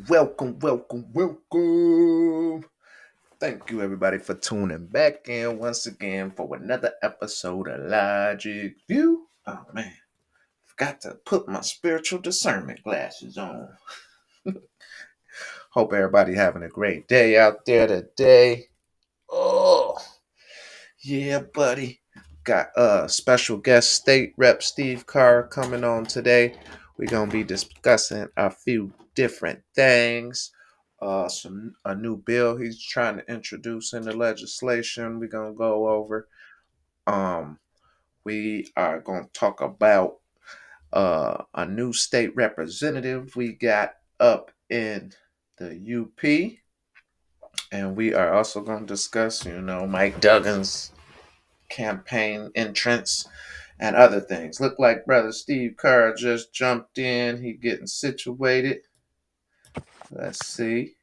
Welcome, welcome, welcome. Thank you, everybody, for tuning back in once again for another episode of Logic View. Oh, man. Forgot to put my spiritual discernment glasses on. Hope everybody having a great day out there today. Oh, yeah, buddy. Got special guest state rep Steve Carra coming on today. We're gonna be discussing a few different things. A new bill he's trying to introduce in the legislation. We're gonna go over. Um, we are gonna talk about a new state representative we got up in the UP, and we are also gonna discuss, Mike Duggans campaign entrance and other things. Look like brother Steve Carr just jumped in. He getting situated. Let's see.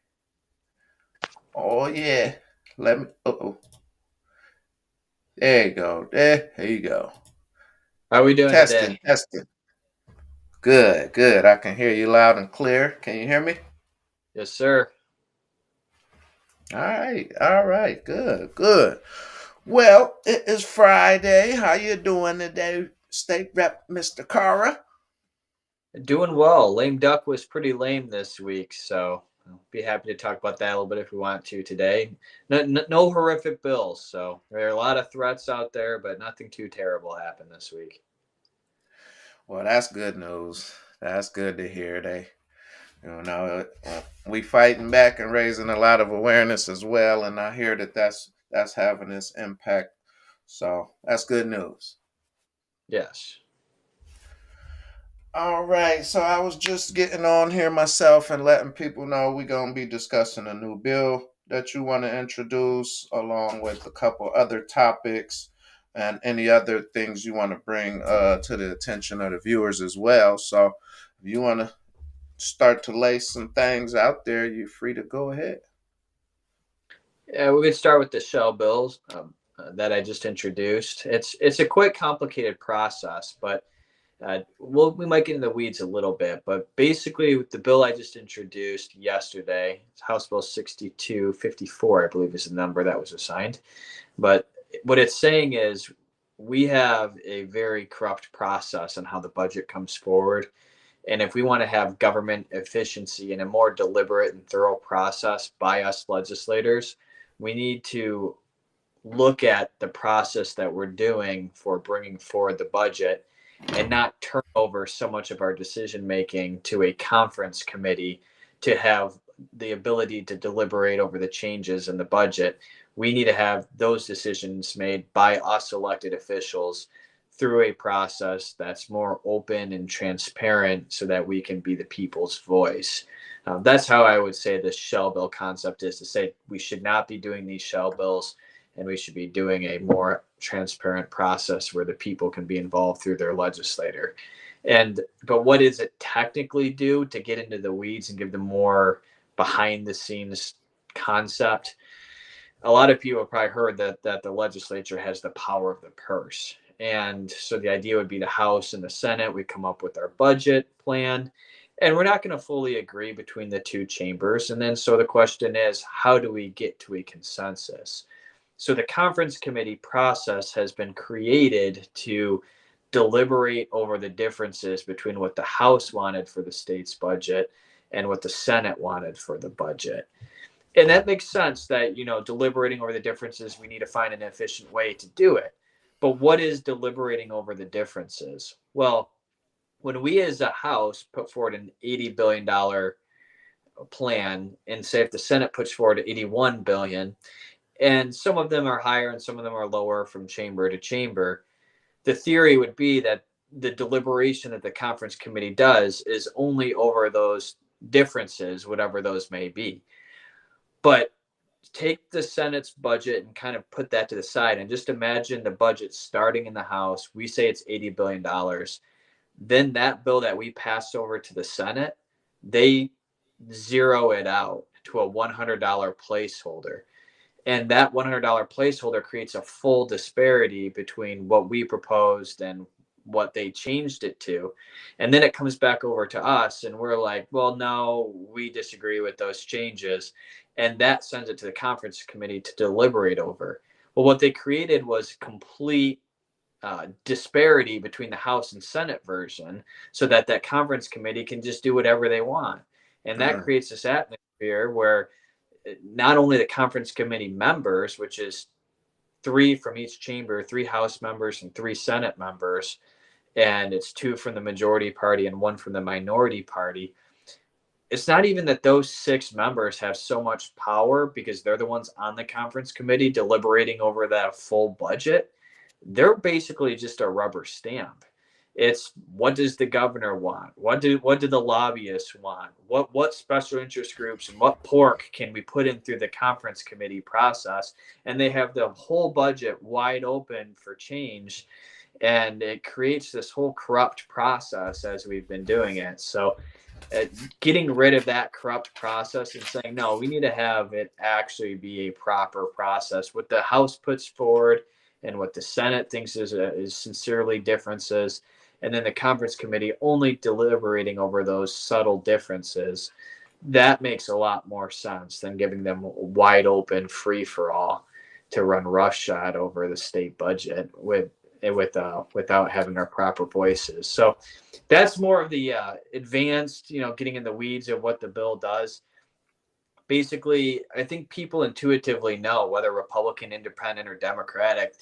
Oh yeah. Let me. Oh, there you go. There you go. How are we doing Testing, today? testing. Good, good. I can hear you loud and clear. Can you hear me? Yes, sir. All right. Good, good. Well, it is Friday. How you doing today, State Rep Mr. Carra? Doing well. Lame duck was pretty lame this week, so I'll be happy to talk about that a little bit if we want to today. No horrific bills, so there are a lot of threats out there, but nothing too terrible happened this week. Well, that's good news. That's good to hear. We fighting back and raising a lot of awareness as well, and I hear that that's having its impact. So that's good news. Yes. All right, so I was just getting on here myself and letting people know we're gonna be discussing a new bill that you want to introduce, along with a couple other topics and any other things you want to bring to the attention of the viewers as well. So if you want to start to lay some things out there, you're free to go ahead. Yeah, we could start with the shell bills that I just introduced. It's a quite complicated process, but we might get in the weeds a little bit, but basically, with the bill I just introduced yesterday, it's House Bill 6254, I believe is the number that was assigned. But what it's saying is we have a very corrupt process on how the budget comes forward. And if we want to have government efficiency in a more deliberate and thorough process by us legislators, we need to look at the process that we're doing for bringing forward the budget and not turn over so much of our decision making to a conference committee to have the ability to deliberate over the changes in the budget. We need to have those decisions made by us elected officials through a process that's more open and transparent so that we can be the people's voice. That's how I would say the shell bill concept is, to say we should not be doing these shell bills and we should be doing a more transparent process where the people can be involved through their legislator. But what does it technically do, to get into the weeds and give them more behind the scenes concept? A lot of people have probably heard that the legislature has the power of the purse. And so the idea would be the House and the Senate, we come up with our budget plan, and we're not going to fully agree between the two chambers. And then so the question is, how do we get to a consensus? So the conference committee process has been created to deliberate over the differences between what the House wanted for the state's budget and what the Senate wanted for the budget. And that makes sense that, deliberating over the differences, we need to find an efficient way to do it. But what is deliberating over the differences? Well, when we as a House put forward an $80 billion plan, and say if the Senate puts forward 81 billion, and some of them are higher and some of them are lower from chamber to chamber, the theory would be that the deliberation that the conference committee does is only over those differences, whatever those may be. But take the Senate's budget and kind of put that to the side and just imagine the budget starting in the House. We say it's $80 billion. Then that bill that we passed over to the Senate, they zero it out to a $100 placeholder. And that $100 placeholder creates a full disparity between what we proposed and what they changed it to. And then it comes back over to us and we're like, well, no, we disagree with those changes. And that sends it to the conference committee to deliberate over. Well, what they created was complete disparity between the House and Senate version so that that conference committee can just do whatever they want. And that Mm, creates this atmosphere where not only the conference committee members, which is three from each chamber, three House members and three Senate members, and it's two from the majority party and one from the minority party. It's not even that those six members have so much power because they're the ones on the conference committee deliberating over that full budget. They're basically just a rubber stamp. It's what does the governor want? What do the lobbyists want? What special interest groups and what pork can we put in through the conference committee process? And they have the whole budget wide open for change, and it creates this whole corrupt process as we've been doing it. So uh, getting rid of that corrupt process and saying, no, we need to have it actually be a proper process. What the House puts forward and what the Senate thinks is sincerely differences, and then the conference committee only deliberating over those subtle differences. That makes a lot more sense than giving them wide open free for all to run roughshod over the state budget without having our proper voices. So that's more of the advanced, getting in the weeds of what the bill does. Basically, I think people intuitively know, whether Republican, Independent, or Democratic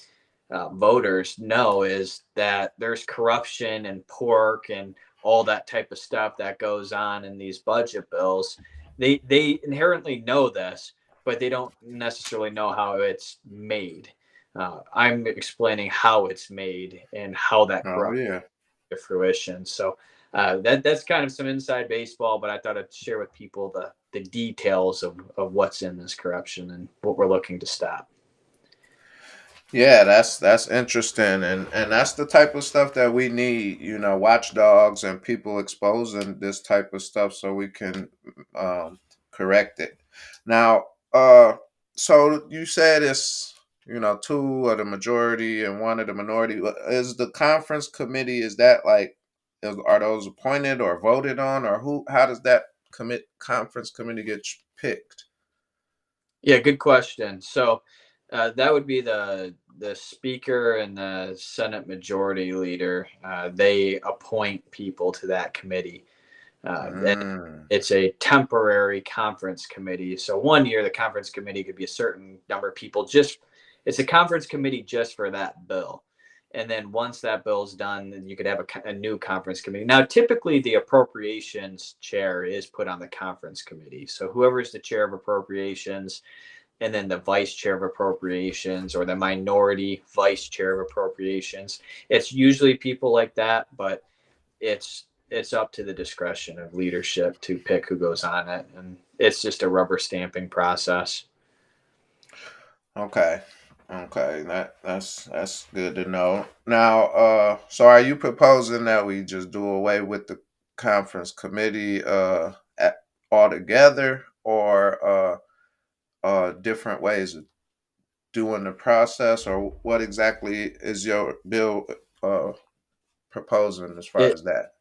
voters know, is that there's corruption and pork and all that type of stuff that goes on in these budget bills. They inherently know this, but they don't necessarily know how it's made. I'm explaining how it's made and how that oh corruption yeah. to fruition. So that's kind of some inside baseball, but I thought I'd share with people the details of what's in this corruption and what we're looking to stop. Yeah, that's interesting, and that's the type of stuff that we need. Watchdogs and people exposing this type of stuff so we can correct it. Now, so you said it's two of the majority and one of the minority. Is the conference committee? Is that like are those appointed or voted on, or who? How does that conference committee get picked? Yeah, good question. So that would be the speaker and the Senate majority leader. They appoint people to that committee. And Mm, it's a temporary conference committee. So one year the conference committee could be a certain number of people. Just it's a conference committee just for that bill. And then once that bill's done, then you could have a new conference committee. Now, typically the appropriations chair is put on the conference committee. So whoever is the chair of appropriations, and then the vice chair of appropriations or the minority vice chair of appropriations. It's usually people like that, but it's up to the discretion of leadership to pick who goes on it, and it's just a rubber stamping process. okay. Okay, that's good to know. Now, so are you proposing that we just do away with the conference committee altogether, or different ways of doing the process, or what exactly is your bill uh proposing as far It as that?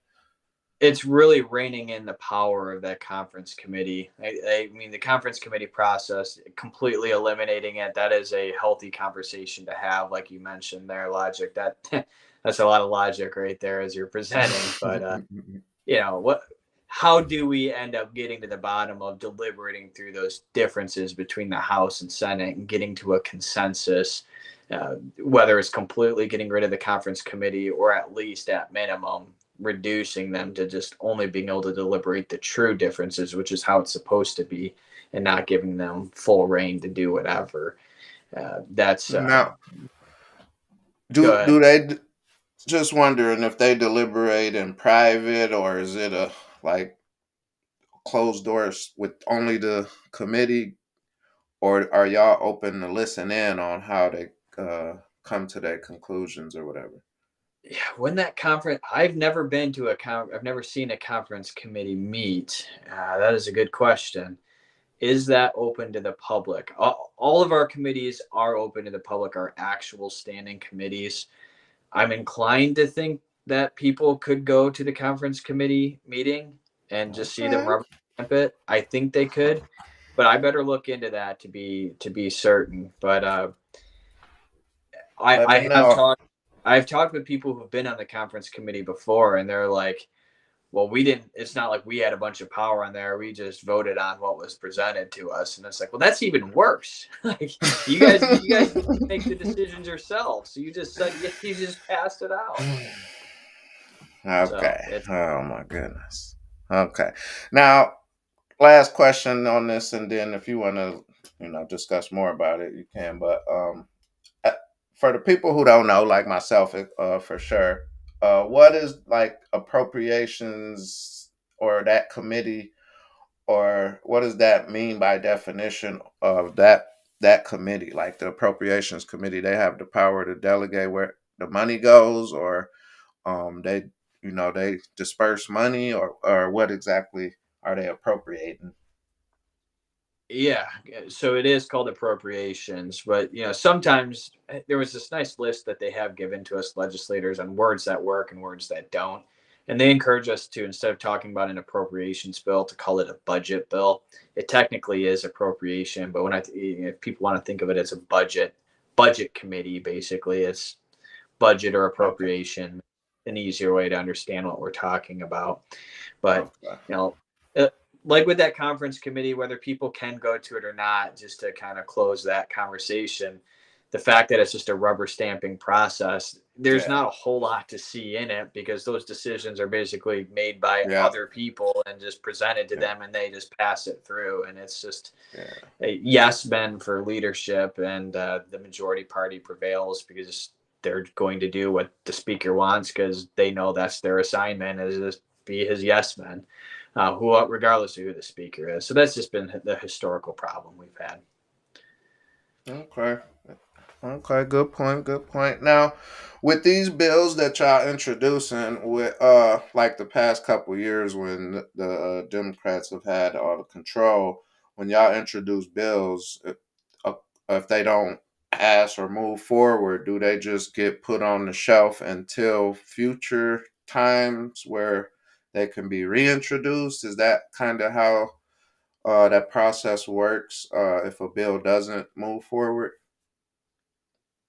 it's really reining in the power of that conference committee. I mean, the conference committee process, completely eliminating it, that is a healthy conversation to have, like you mentioned there, logic. That that's a lot of logic right there as you're presenting. But what how do we end up getting to the bottom of deliberating through those differences between the House and Senate and getting to a consensus, whether it's completely getting rid of the conference committee or at least at minimum reducing them to just only being able to deliberate the true differences, which is how it's supposed to be, and not giving them full reign to do whatever. That's Now, good. do they just wondering if they deliberate in private, or is it a like closed doors with only the committee, or are y'all open to listen in on how they come to their conclusions or whatever? Yeah, when that conference, I've never been to I've never seen a conference committee meet. That is a good question. Is that open to the public? All of our committees are open to the public, our actual standing committees. I'm inclined to think that people could go to the conference committee meeting and just see them Okay. rubber stamp it. I think they could, but I better look into that to be certain. But Let me I have know. I've talked with people who've been on the conference committee before, and they're like, well, we didn't, it's not like we had a bunch of power on there. We just voted on what was presented to us. And it's like, well, that's even worse. Like you guys make the decisions yourselves. So you just said, yeah, you just passed it out. So Okay. it's, Oh my goodness. Okay. Now, last question on this, and then if you want to, discuss more about it, you can. But uh, for the people who don't know, like myself, for sure, what is like appropriations or that committee, or what does that mean by definition of that committee? Like the appropriations committee, they have the power to delegate where the money goes, or they they disperse money, or what exactly are they appropriating? yeah. So it is called appropriations, but sometimes there was this nice list that they have given to us legislators on words that work and words that don't. And they encourage us to, instead of talking about an appropriations bill, to call it a budget bill. It technically is appropriation, but if people want to think of it as a budget committee, basically it's budget or Okay. appropriation, an easier way to understand what we're talking about. But Okay. you know, uh, like with that conference committee, whether people can go to it or not, just to kind of close that conversation, the fact that it's just a rubber stamping process, there's Yeah. not a whole lot to see in it because those decisions are basically made by Yeah. other people and just presented to Yeah. them and they just pass it through. And it's just Yeah. a yes men for leadership, and the majority party prevails because they're going to do what the speaker wants because they know that's their assignment, is to be his yes men, regardless of who the speaker is. So that's just been the historical problem we've had. Okay. Okay, good point, good point. Now, with these bills that y'all introducing, with like the past couple years when the Democrats have had all the control, when y'all introduce bills, uh, if they don't pass or move forward, do they just get put on the shelf until future times where they can be reintroduced? Is that kind of how that process works if a bill doesn't move forward?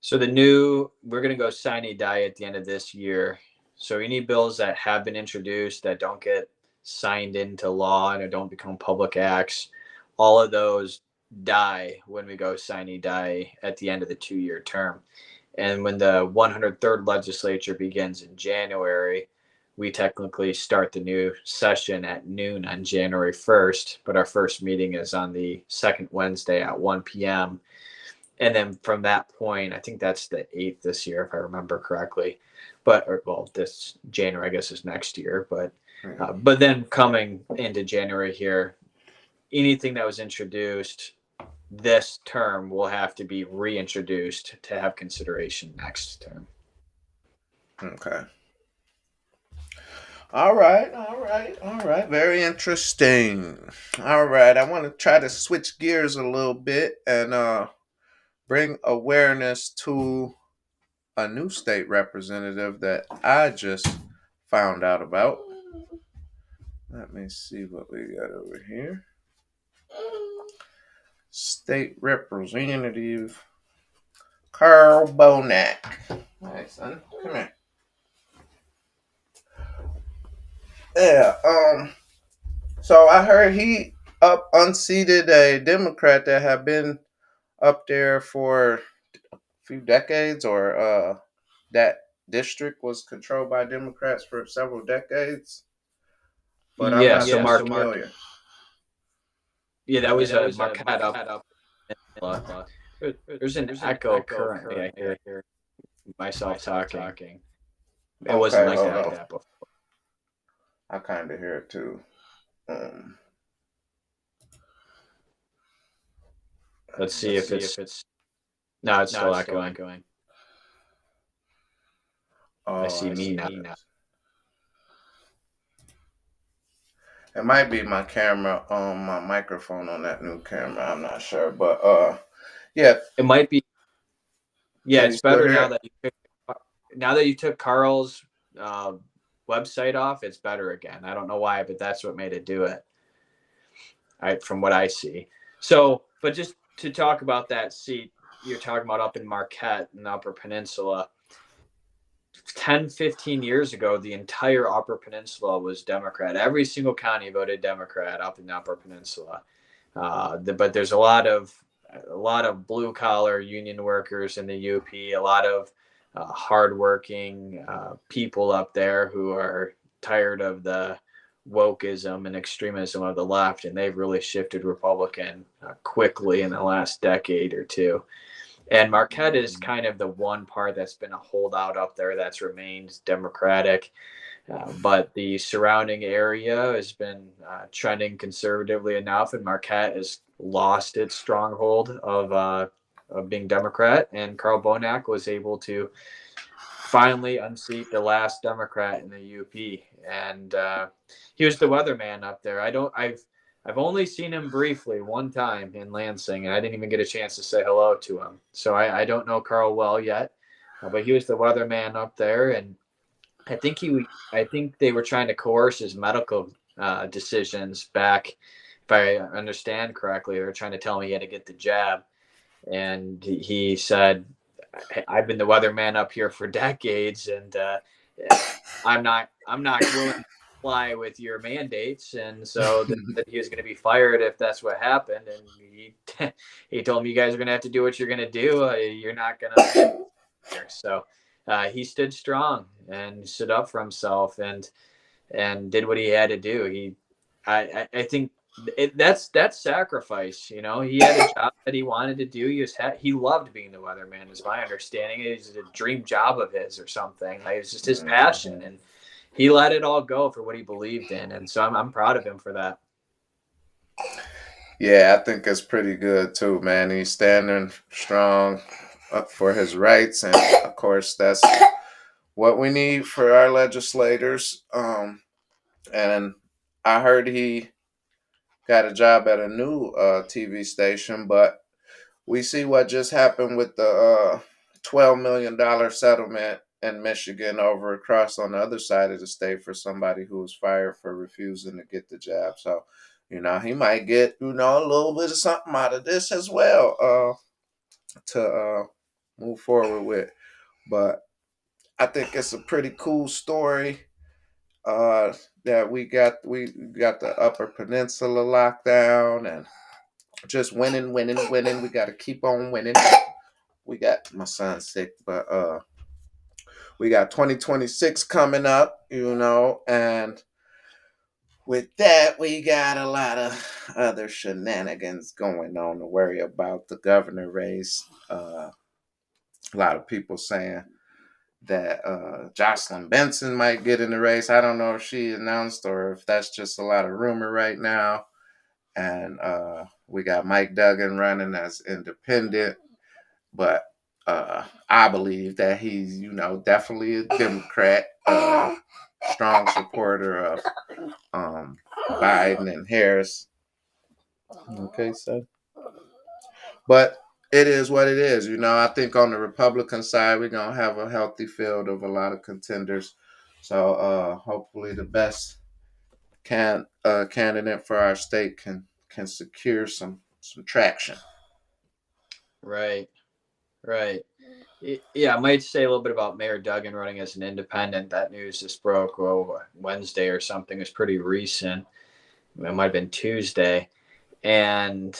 So we're going to go sine die at the end of this year. So any bills that have been introduced that don't get signed into law and don't become public acts, all of those die when we go sine die at the end of the 2 year term. And when the 103rd legislature begins in January, we technically start the new session at noon on January 1st, but our first meeting is on the second Wednesday at 1 p.m. And then from that point, I think that's the 8th this year, if I remember correctly. This January, I guess, is next year. Yeah. But then coming into January here, anything that was introduced this term will have to be reintroduced to have consideration next term. Okay. All right, all right, all right. Very interesting. All right, I want to try to switch gears a little bit and bring awareness to a new state representative that I just found out about. Let me see what we got over here. State Representative Karl Bohnack. Hey, son, come here. Yeah. So I heard he up unseated a Democrat that had been up there for a few decades, or that district was controlled by Democrats for several decades. But I'm Yeah, not so too Mark, familiar. yeah, that Yeah, was that was Marquette up. Marquette up. There's an There's an echo echo currently. I currently. I hear hear myself myself talking. talking. It wasn't Okay, like hold that on. before. I kind of hear it too. Um, Let's see let's if see if it's it's no, it's no, still it's still echoing. echoing. I Oh, see I me see now. me now. It might be my camera on my microphone on that new camera. I'm not sure, but yeah. It might be. Yeah, Can you it's still better hear it? now that you took Carl's website off, it's better again. I don't know why, but that's what made it do it. From what I see. So, but just to talk about that seat you're talking about up in Marquette in the Upper Peninsula, 10, 15 years ago, the entire Upper Peninsula was Democrat. Every single county voted Democrat up in the Upper Peninsula. But there's a lot of blue collar union workers in the UP, a lot of hardworking people up there who are tired of the wokeism and extremism of the left, and they've really shifted Republican quickly in the last decade or two. And Marquette is kind of the one part that's been a holdout up there that's remained Democratic. But the surrounding area has been trending conservatively enough, and Marquette has lost its stronghold of being Democrat. And Karl Bohnack was able to finally unseat the last Democrat in the UP, and he was the weatherman up there. I've only seen him briefly one time in Lansing, and I didn't even get a chance to say hello to him. So I don't know Karl well yet, but he was the weatherman up there, and I think they were trying to coerce his medical decisions back. If I understand correctly, they were trying to tell him he had to get the jab, and he said, "I've been the weatherman up here for decades, and I'm not willing to fly with your mandates." And so that he was going to be fired if that's what happened. And he told me, "You guys are going to have to do what you're going to do. You're not going to." So he stood strong and stood up for himself and did what he had to do. I think that's sacrifice. He had a job that he wanted to do. He loved being the weatherman, is my understanding. It was a dream job of his or something. It was just his passion, and he let it all go for what he believed in. And so I'm proud of him for that. Yeah, I think it's pretty good too, man. He's standing strong up for his rights, and of course, that's what we need for our legislators. And I heard he got a job at a new TV station, but we see what just happened with the $12 million settlement in Michigan over across on the other side of the state for somebody who was fired for refusing to get the jab. So, he might get, a little bit of something out of this as well to move forward with. But I think it's a pretty cool story that we got the Upper Peninsula lockdown and just winning. We got to keep on winning. We got my son sick, but we got 2026 coming up, and with that, we got a lot of other shenanigans going on to worry about. The governor race. A lot of people saying that Jocelyn Benson might get in the race. I don't know if she announced or if that's just a lot of rumor right now. And we got Mike Duggans running as independent. But I believe that he's, definitely a Democrat, strong supporter of Biden and Harris. Okay, so. But it is what it is. I think on the Republican side, we're going to have a healthy field of a lot of contenders. So hopefully the best candidate for our state can secure some traction. Right. Yeah, I might say a little bit about Mayor Duggan running as an independent. That news just broke Wednesday or something. It was pretty recent. It might have been Tuesday. And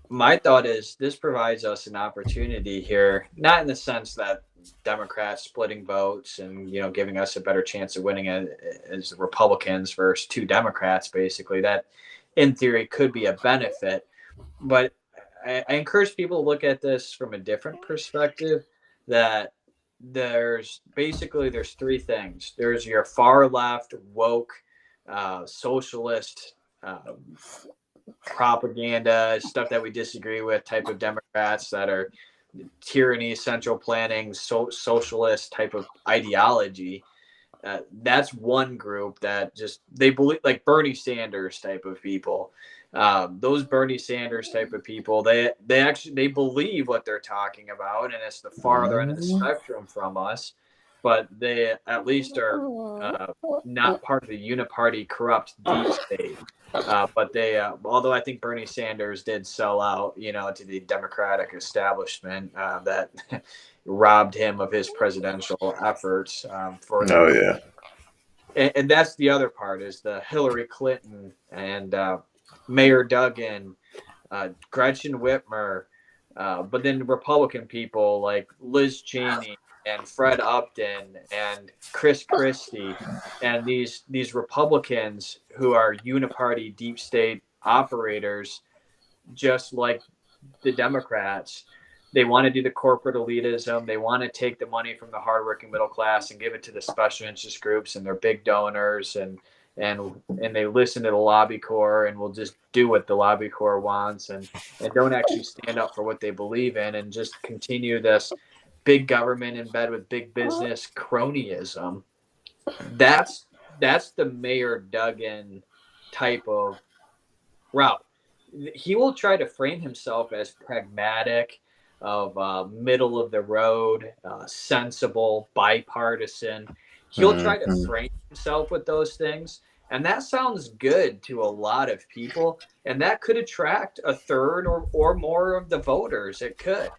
my thought is this provides us an opportunity here, not in the sense that Democrats splitting votes and, giving us a better chance of winning as Republicans versus two Democrats, basically. That, in theory, could be a benefit. But I encourage people to look at this from a different perspective, that there's three things. There's your far left, woke, socialist, propaganda, stuff that we disagree with, type of Democrats that are tyranny, central planning, socialist type of ideology. That's one group that they believe, like Bernie Sanders type of people. Those Bernie Sanders type of people, they believe what they're talking about, and it's the farther end of the spectrum from us. but they at least are not part of the uniparty corrupt deep state. But they, although I think Bernie Sanders did sell out, to the Democratic establishment that robbed him of his presidential efforts for Oh their, yeah. and that's the other part is the Hillary Clinton and Mayor Duggan, Gretchen Whitmer, but then Republican people like Liz Cheney and Fred Upton and Chris Christie and these Republicans who are uniparty deep state operators, just like the Democrats. They want to do the corporate elitism. They want to take the money from the hardworking middle class and give it to the special interest groups and their big donors, and they listen to the lobby corps and will just do what the lobby corps wants, and don't actually stand up for what they believe in, and just continue this big government in bed with big business cronyism. That's the Mayor Duggan type of route. He will try to frame himself as pragmatic, of middle of the road, sensible, bipartisan. He'll try to Hmm. frame himself with those things, and that sounds good to a lot of people, and that could attract a third or more of the voters. It could,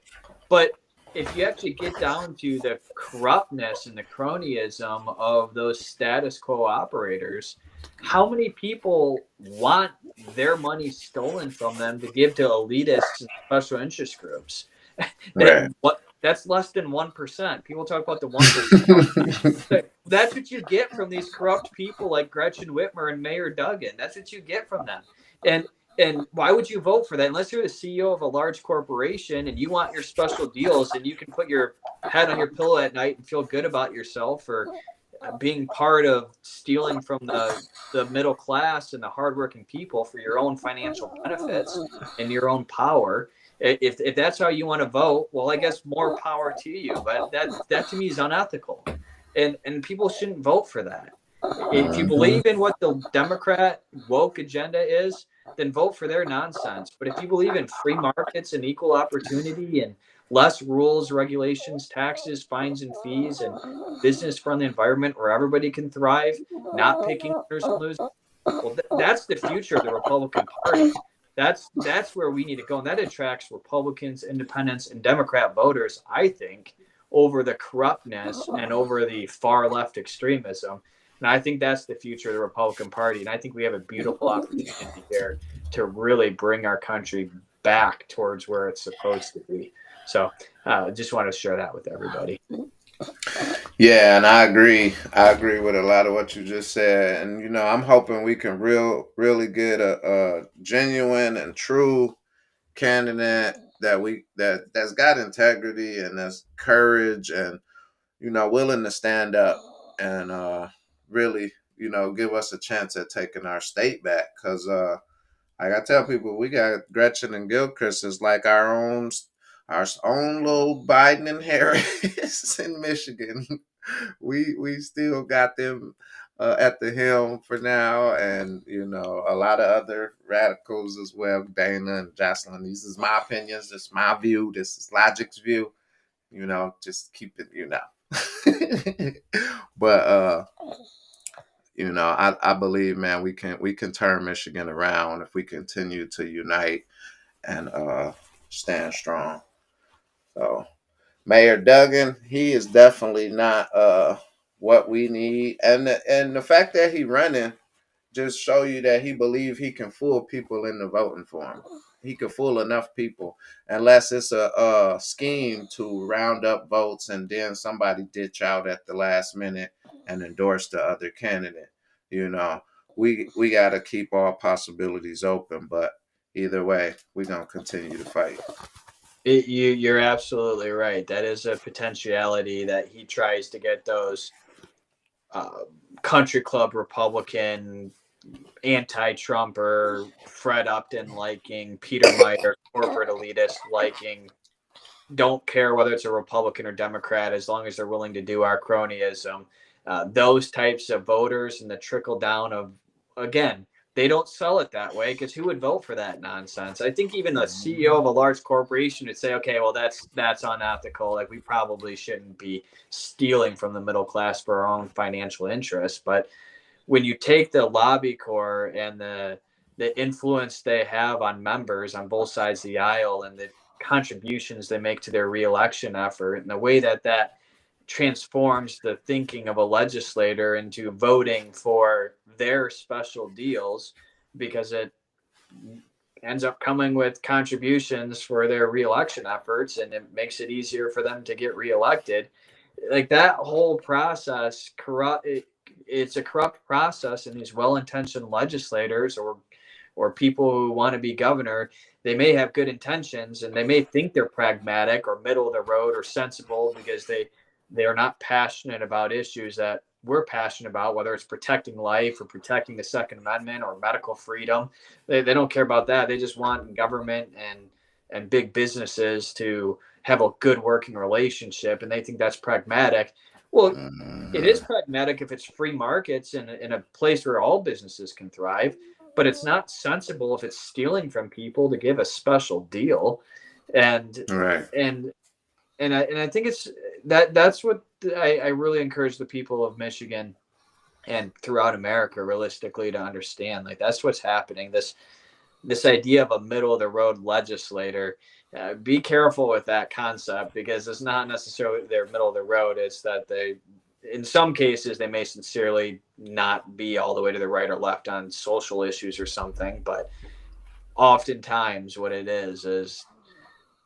but if you actually get down to the corruptness and the cronyism of those status quo operators, how many people want their money stolen from them to give to elitists and special interest groups? Right. That's less than 1%. People talk about the 1%. That's what you get from these corrupt people like Gretchen Whitmer and Mayor Duggan. That's what you get from them. And why would you vote for that unless you're the CEO of a large corporation and you want your special deals and you can put your head on your pillow at night and feel good about yourself for being part of stealing from the middle class and the hardworking people for your own financial benefits and your own power. If that's how you want to vote, well, I guess more power to you. But that to me is unethical, and people shouldn't vote for that. If you Hmm. believe in what the Democrat woke agenda is, then vote for their nonsense. But if you believe in free markets and equal opportunity and less rules, regulations, taxes, fines, and fees, and business friendly environment where everybody can thrive, not picking winners and losers, well, that's the future of the Republican Party. That's where we need to go, and that attracts Republicans, Independents, and Democrat voters, I think, over the corruptness and over the far left extremism. And I think that's the future of the Republican Party. And I think we have a beautiful opportunity here to really bring our country back towards where it's supposed to be. So just want to share that with everybody. Yeah, and I agree. I agree with a lot of what you just said, and I'm hoping we can really get a genuine and true candidate that's got integrity and that's courage and willing to stand up and really give us a chance at taking our state back. Because like I tell people, we got Gretchen and Gilchrist is like our own little Biden and Harris in Michigan. We still got them at the helm for now, and a lot of other radicals as well, Dana and Jocelyn. These is my opinions. This is my view. This is Logic's view. Just keep it. But I believe, man, we can turn Michigan around if we continue to unite and stand strong. So Mayor Duggan, he is definitely not what we need, and the fact that he running just show you that he believe he can fool people into voting for him. He can fool enough people, unless it's a scheme to round up votes and then somebody ditch out at the last minute and endorse the other candidate. You know, we got to keep all possibilities open, but either way, we're gonna continue to fight. You're absolutely right. That is a potentiality that he tries to get those uh, country club Republican, anti-Trumper, Fred Upton liking, Peter Meyer, corporate elitist liking, don't care whether it's a Republican or Democrat as long as they're willing to do our cronyism. Those types of voters and the trickle down of, again, they don't sell it that way, because who would vote for that nonsense? I think even the CEO of a large corporation would say, okay, well, that's unethical. Like, we probably shouldn't be stealing from the middle class for our own financial interests. But when you take the lobby corps and the influence they have on members on both sides of the aisle, and the contributions they make to their reelection effort, and the way that transforms the thinking of a legislator into voting for their special deals, because it ends up coming with contributions for their reelection efforts, and it makes it easier for them to get reelected. Like, that whole process it's a corrupt process, and these well-intentioned legislators or people who want to be governor, they may have good intentions, and they may think they're pragmatic or middle of the road or sensible, because they are not passionate about issues that we're passionate about, whether it's protecting life or protecting the Second Amendment or medical freedom. They don't care about that. They just want government and big businesses to have a good working relationship, and they think that's pragmatic. Well, it is pragmatic if it's free markets in a place where all businesses can thrive, but it's not sensible if it's stealing from people to give a special deal. And Right. and I think it's that's what I really encourage the people of Michigan and throughout America realistically to understand. Like, that's what's happening. This idea of a middle of the road legislator, be careful with that concept, because it's not necessarily they're middle of the road. It's that they, in some cases, they may sincerely not be all the way to the right or left on social issues or something, but oftentimes what it is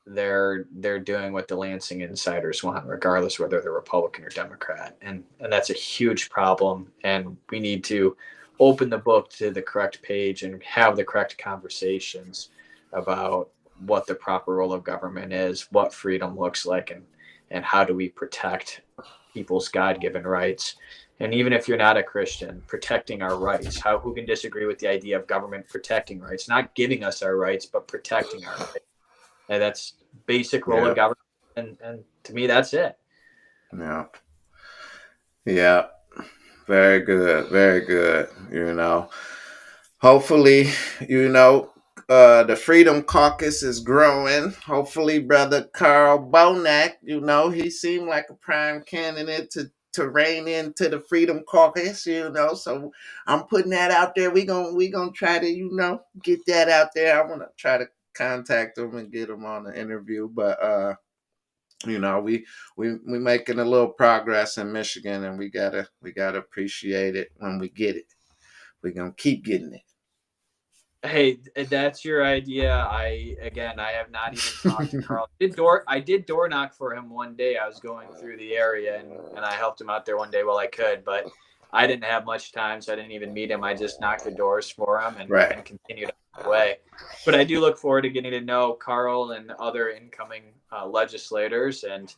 they're doing what the Lansing insiders want, regardless whether they're Republican or Democrat, and that's a huge problem. And we need to open the book to the correct page and have the correct conversations about what the proper role of government is, what freedom looks like, and how do we protect people's God-given rights. And even if you're not a Christian, protecting our rights. Who can disagree with the idea of government protecting rights, not giving us our rights, but protecting our rights? And that's basic role of government. And to me, that's it. Yeah. Yeah. Very good. Very good. Hopefully, the Freedom Caucus is growing. Hopefully, brother Karl Bohnack, he seemed like a prime candidate to rein into the Freedom Caucus, So I'm putting that out there. We gonna try to, get that out there. I wanna try to contact him and get him on the interview. But we making a little progress in Michigan, and we gotta appreciate it when we get it. We're gonna keep getting it. Hey, that's your idea. I have not even talked to Karl. I did door knock for him one day. I was going through the area, and I helped him out there one day while I could, but I didn't have much time, so I didn't even meet him. I just knocked the doors for him and continued on my way. But I do look forward to getting to know Karl and other incoming legislators, and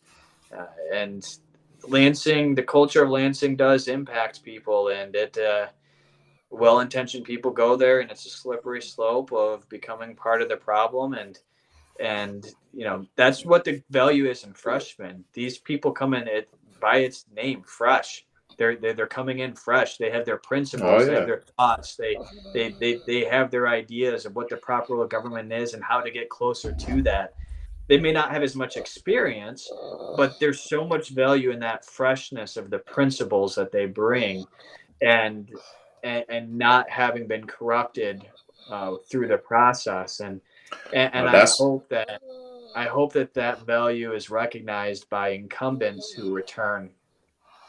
Lansing. The culture of Lansing does impact people, and it. Well-intentioned people go there, and it's a slippery slope of becoming part of the problem. And that's what the value is in freshmen. These people come in by its name, fresh. They're coming in fresh. They have their principles. They have their thoughts. They have their ideas of what the proper role of government is and how to get closer to that. They may not have as much experience, but there's so much value in that freshness of the principles that they bring, and not having been corrupted through the process. And I hope that value is recognized by incumbents who return,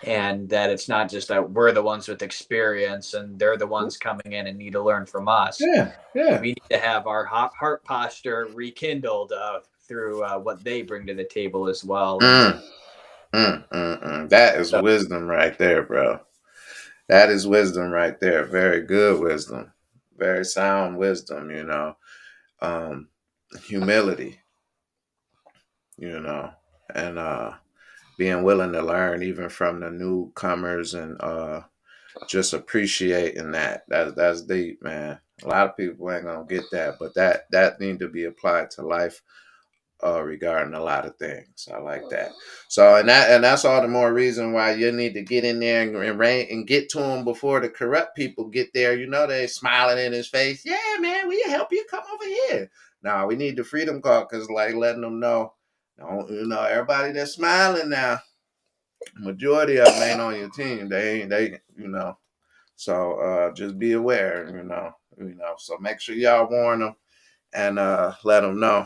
and that it's not just that we're the ones with experience and they're the ones coming in and need to learn from us. Yeah. We need to have our heart posture rekindled through what they bring to the table as well. That is wisdom right there, bro. That is wisdom right there. Very good wisdom. Very sound wisdom, humility, and being willing to learn even from the newcomers, and just appreciating that. That's deep, man. A lot of people ain't gonna get that, but that need to be applied to life regarding a lot of things. I like that. So and that's all the more reason why you need to get in there and get to them before the corrupt people get there. You know, they smiling in his face. Yeah, man, we help you come over here. Now we need the Freedom Caucus, like letting them know. Don't, everybody that's smiling now, majority of them ain't on your team. They. So just be aware, So make sure y'all warn them and let them know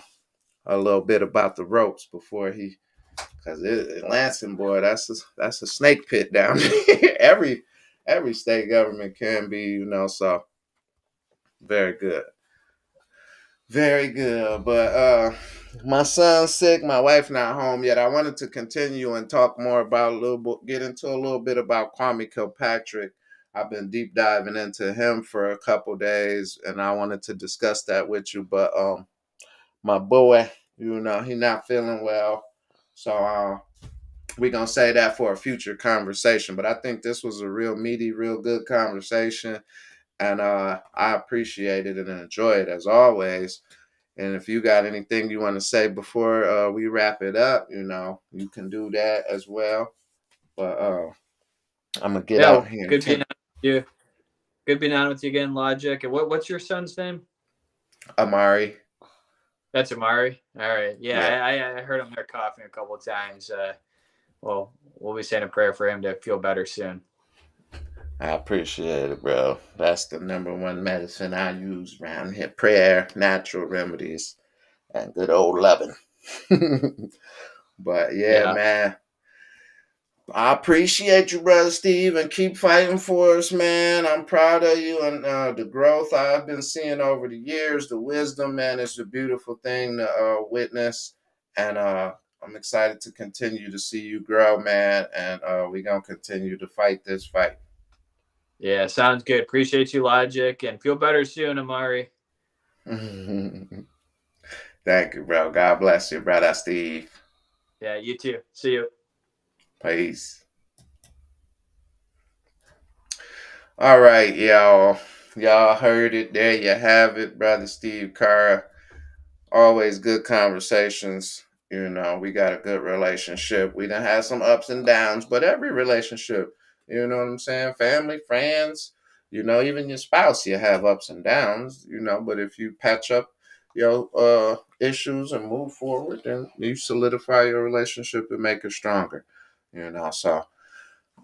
a little bit about the ropes before because Lansing, boy, that's a snake pit down there. every state government can be, So very good, very good. But my son's sick. My wife not home yet. I wanted to continue and talk more about get into a little bit about Kwame Kilpatrick. I've been deep diving into him for a couple days, and I wanted to discuss that with you. But my boy, he not feeling well, so we're gonna say that for a future conversation. But I think this was a real meaty, real good conversation, and I appreciate it and enjoy it as always. And if you got anything you want to say before we wrap it up, you can do that as well. But I'm gonna get Yeah, out well, here and good being on with you. Good being on with you again, Logic. And what's your son's name? Amari. That's Amari. All right. Yeah, Yeah, I heard him there coughing a couple of times. Well, we'll be saying a prayer for him to feel better soon. I appreciate it, bro. That's the number one medicine I use around here: prayer, natural remedies, and good old loving. But yeah, Yeah. man, I appreciate you, brother Steve, and keep fighting for us, man. I'm proud of you and the growth I've been seeing over the years, the wisdom, man. It's a beautiful thing to witness, and I'm excited to continue to see you grow, man. And we're gonna continue to fight this fight. Yeah, sounds good. Appreciate you, Logic, and feel better soon, Amari. Thank you, bro. God bless you, brother Steve. Yeah, you too. See you. Peace. All right, y'all. Y'all heard it. There you have it, brother Steve Carra. Always good conversations. We got a good relationship. We done had some ups and downs, but every relationship, you know what I'm saying? Family, friends, even your spouse, you have ups and downs, but if you patch up your issues and move forward, then you solidify your relationship and make it stronger. So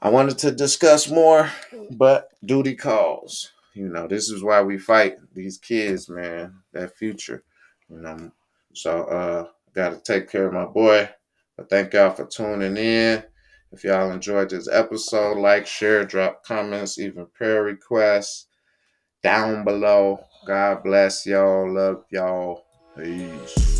I wanted to discuss more, but duty calls. This is why we fight these kids, man, that future. You know, so gotta take care of my boy. But thank y'all for tuning in. If y'all enjoyed this episode, like, share, drop comments, even prayer requests down below. God bless y'all. Love y'all. Peace.